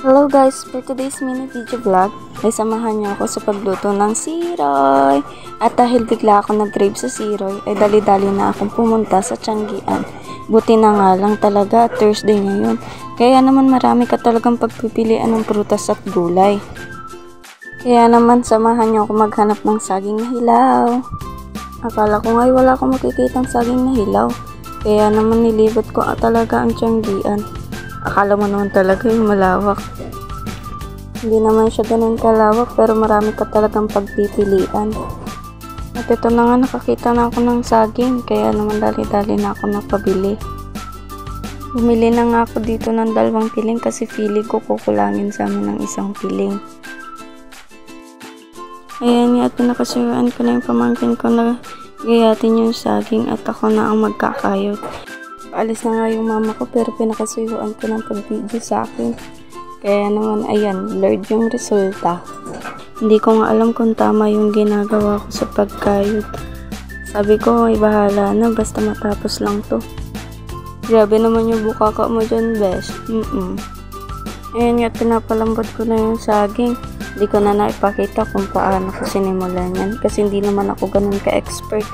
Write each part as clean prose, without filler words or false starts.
Hello guys, for today's mini video vlog ay samahan niyo ako sa pagluto ng siroy. At dahil bigla ako nag-crave sa siroy ay dali-dali na akong pumunta sa Tianggian. Buti na nga lang talaga Thursday ngayon, kaya naman marami ka talagang pagpipilian ng prutas at gulay. Kaya naman samahan niyo ako maghanap ng saging na hilaw. Akala ko nga wala akong makikitang saging na hilaw, kaya naman nilibot ko talaga ang Tianggian. Akala mo naman talaga yung malawak. Hindi naman siya ganun kalawak, pero marami ka talagang pagpipilian. At ito na nga, nakakita na ako ng saging, kaya naman dali-dali na ako napabili. Bumili na nga ako dito ng 2 piling kasi feeling ko kukulangin sa amin ng 1 piling. Ayan nga, at pinakasuruan ko na yung pamangkin ko na gayatin yung saging at ako na ang magkakayod. Paalis na nga yung mama ko, pero pinakasuyuan ko ng pag-video sa akin. Kaya naman ayan, blurred yung resulta. Hindi ko nga alam kung tama yung ginagawa ko sa pagkayod. Sabi ko ay bahala na, basta matapos lang to. Grabe naman yung bukaka mo dyan, besh. Ayan nga, pinapalambot ko na yung saging. Hindi ko na naipakita kung paano ko sinimulan yan, kasi hindi naman ako ganun ka-expert.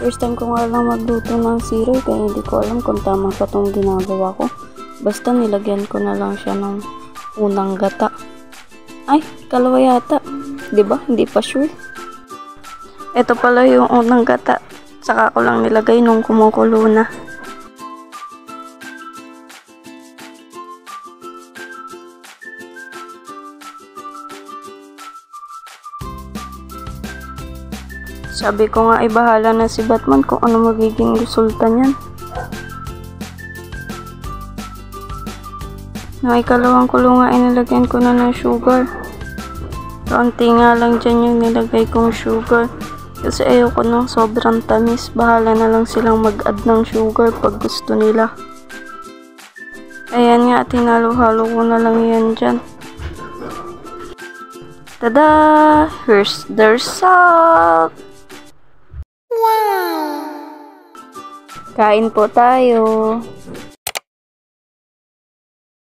First time ko nga lang magluto ng siroy, kaya hindi ko alam kung tama pa itong ginagawa ko. Basta nilagyan ko na lang siya ng unang gata. Ay, kalawa yata. Diba? Hindi pa sure. Ito pala yung unang gata. Saka ko lang nilagay nung kumukulo na. Sabi ko nga ay bahala na si Batman kung ano magiging resulta niyan. Nung ikalawang kulo nga ay nilagyan ko na ng sugar. Kaunti nga lang dyan yung nilagay kong sugar. Kasi ayoko ng sobrang tamis. Bahala na lang silang mag-add ng sugar pag gusto nila. Ayan nga, tinalo-halo ko na lang yan dyan. Tada! Here's the result! Kain po tayo.